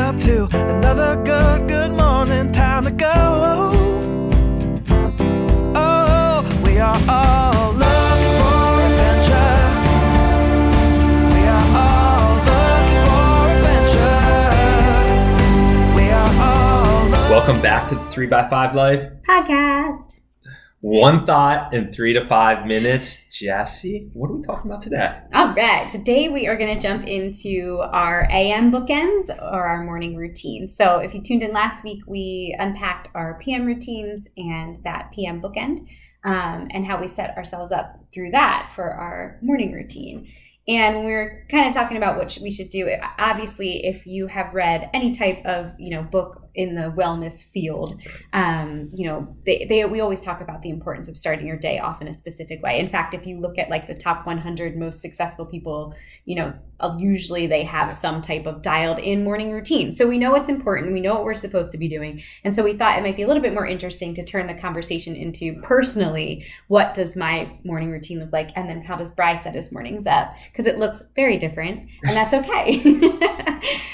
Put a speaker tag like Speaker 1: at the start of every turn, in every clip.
Speaker 1: up to another good morning. Time to go. Oh, we are all looking for adventure. We are all looking for adventure. We are all
Speaker 2: Welcome back to the 3x5 Life
Speaker 3: podcast.
Speaker 2: One thought in 3 to 5 minutes. Jessie, what are we talking about today?
Speaker 3: All right. Today we are going to jump into our AM bookends or our morning routine. So if you tuned in last week, we unpacked our PM routines and that PM bookend and how we set ourselves up through that for our morning routine. And we were kind of talking about what we should do. Obviously, if you have read any type of, book in the wellness field, we always talk about the importance of starting your day off in a specific way. In fact, if you look at like the top 100 most successful people, usually they have some type of dialed in morning routine. So we know it's important. We know what we're supposed to be doing. And so we thought it might be a little bit more interesting to turn the conversation into personally, what does my morning routine look like? And then how does Bry set his mornings up? Because it looks very different, and that's okay.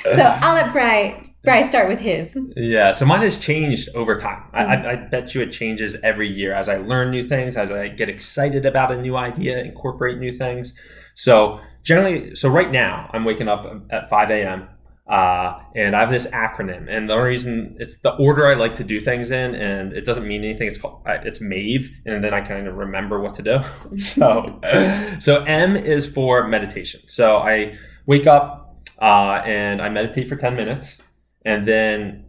Speaker 3: So I'll let Bry start with his.
Speaker 2: Yeah, so mine has changed over time. I bet you it changes every year as I learn new things, as I get excited about a new idea, incorporate new things. So right now I'm waking up at 5 a.m. And I have this acronym, and the only reason it's the order I like to do things in, and it doesn't mean anything. It's MAVE, and then I kind of remember what to do. So M is for meditation. So I wake up and I meditate for 10 minutes, and then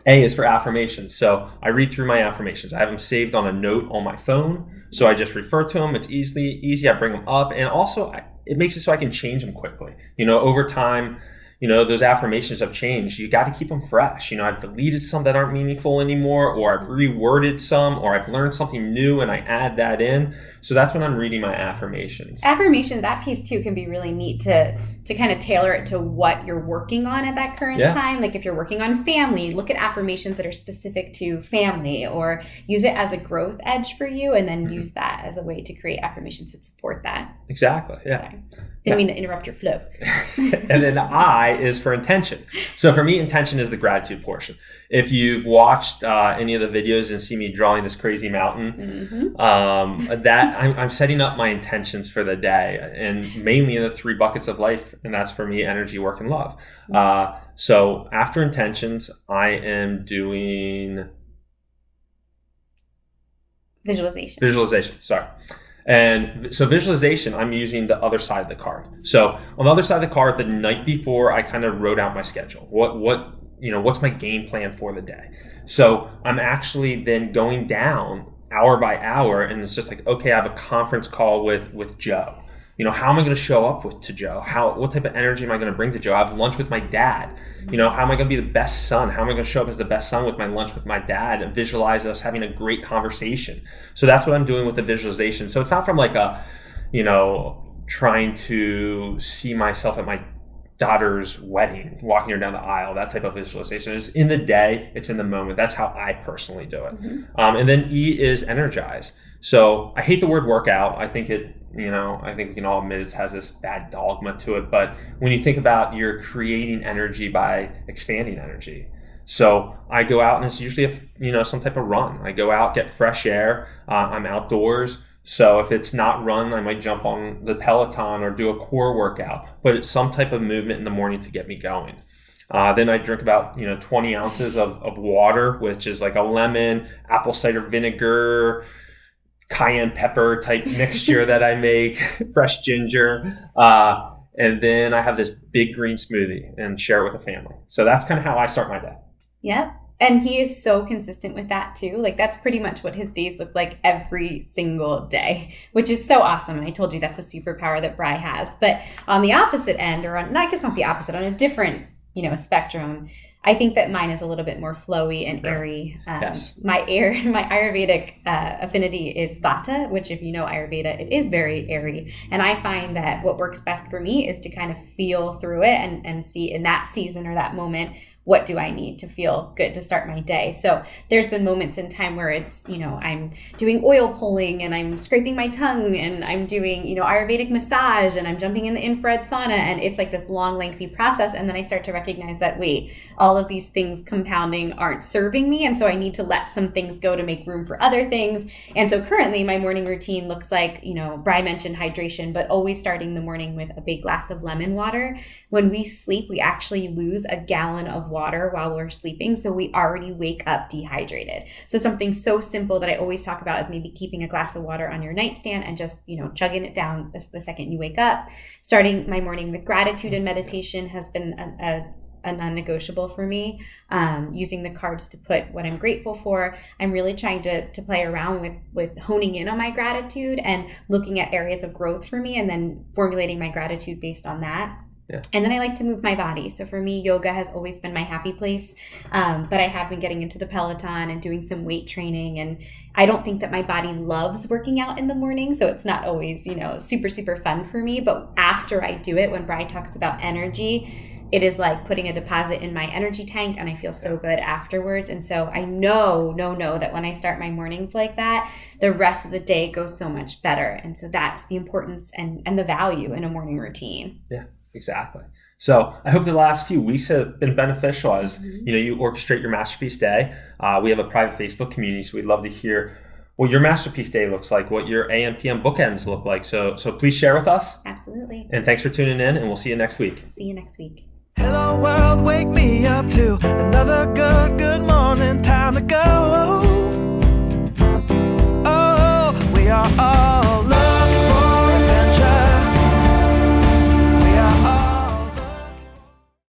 Speaker 2: A is for affirmations. So I read through my affirmations. I have them saved on a note on my phone, so I just refer to them. It's easy. I bring them up, and also it makes it so I can change them quickly. Over time. Those affirmations have changed. You got to keep them fresh. I've deleted some that aren't meaningful anymore, or I've reworded some, or I've learned something new and I add that in. So that's when I'm reading my affirmations.
Speaker 3: Affirmation, that piece too can be really neat to kind of tailor it to what you're working on at that current time. Like if you're working on family, look at affirmations that are specific to family, or use it as a growth edge for you, and then use that as a way to create affirmations that support that.
Speaker 2: Exactly. Yeah.
Speaker 3: Sorry. Didn't mean to interrupt your flow.
Speaker 2: And then I is for intention. So for me, intention is the gratitude portion. If you've watched any of the videos and see me drawing this crazy mountain, that I'm setting up my intentions for the day, and mainly in the 3 buckets of life, and that's for me: energy, work, and love. So after intentions, I am doing visualization. Sorry. And so visualization, I'm using the other side of the card. So on the other side of the card, the night before, I kind of wrote out my schedule. What's my game plan for the day? So I'm actually then going down hour by hour, and it's just like, okay, I have a conference call with Joe. How am I going to show up to Joe? What type of energy am I going to bring to Joe? I have lunch with my dad. How am I going to be the best son? How am I going to show up as the best son with my lunch with my dad and visualize us having a great conversation? So that's what I'm doing with the visualization. So it's not from like trying to see myself at my daughter's wedding, walking her down the aisle, that type of visualization. It's in the day, it's in the moment. That's how I personally do it. And then E is energize. So I hate the word workout. I think I think we can all admit it has this bad dogma to it. But when you think about, you're creating energy by expanding energy. So I go out, and it's usually some type of run. I go out, get fresh air. I'm outdoors. So if it's not run, I might jump on the Peloton or do a core workout. But it's some type of movement in the morning to get me going. Then I drink about 20 ounces of water, which is like a lemon, apple cider vinegar, cayenne pepper type mixture that I make, fresh ginger. And then I have this big green smoothie and share it with a family. So that's kind of how I start my day.
Speaker 3: Yep. And he is so consistent with that too. Like that's pretty much what his days look like every single day, which is so awesome. And I told you that's a superpower that Bry has. But on the opposite end, or on, I guess not the opposite, on a different, spectrum, I think that mine is a little bit more flowy and airy.
Speaker 2: Yes.
Speaker 3: My Ayurvedic affinity is Vata, which if you know Ayurveda, it is very airy. And I find that what works best for me is to kind of feel through it and see in that season or that moment what do I need to feel good to start my day? So there's been moments in time where it's, I'm doing oil pulling and I'm scraping my tongue and I'm doing, Ayurvedic massage and I'm jumping in the infrared sauna, and it's like this long, lengthy process. And then I start to recognize that, wait, all of these things compounding aren't serving me. And so I need to let some things go to make room for other things. And so currently my morning routine looks like, Bryan mentioned hydration, but always starting the morning with a big glass of lemon water. When we sleep, we actually lose a gallon of water while we're sleeping. So we already wake up dehydrated. So something so simple that I always talk about is maybe keeping a glass of water on your nightstand and just, chugging it down the second you wake up. Starting my morning with gratitude and meditation has been a non-negotiable for me. Using the cards to put what I'm grateful for. I'm really trying to play around with honing in on my gratitude and looking at areas of growth for me and then formulating my gratitude based on that.
Speaker 2: Yeah.
Speaker 3: And then I like to move my body. So for me, yoga has always been my happy place. But I have been getting into the Peloton and doing some weight training. And I don't think that my body loves working out in the morning. So it's not always, super, super fun for me. But after I do it, when Bryan talks about energy, it is like putting a deposit in my energy tank, and I feel so good afterwards. And so I know that when I start my mornings like that, the rest of the day goes so much better. And so that's the importance and the value in a morning routine.
Speaker 2: Yeah, exactly. So I hope the last few weeks have been beneficial as you orchestrate your masterpiece day. We have a private Facebook community, so we'd love to hear what your masterpiece day looks like, what your AM PM bookends look like. So please share with us.
Speaker 3: Absolutely.
Speaker 2: And thanks for tuning in, and we'll see you next week.
Speaker 3: See you next week.
Speaker 1: Hello world, wake me up to another good morning.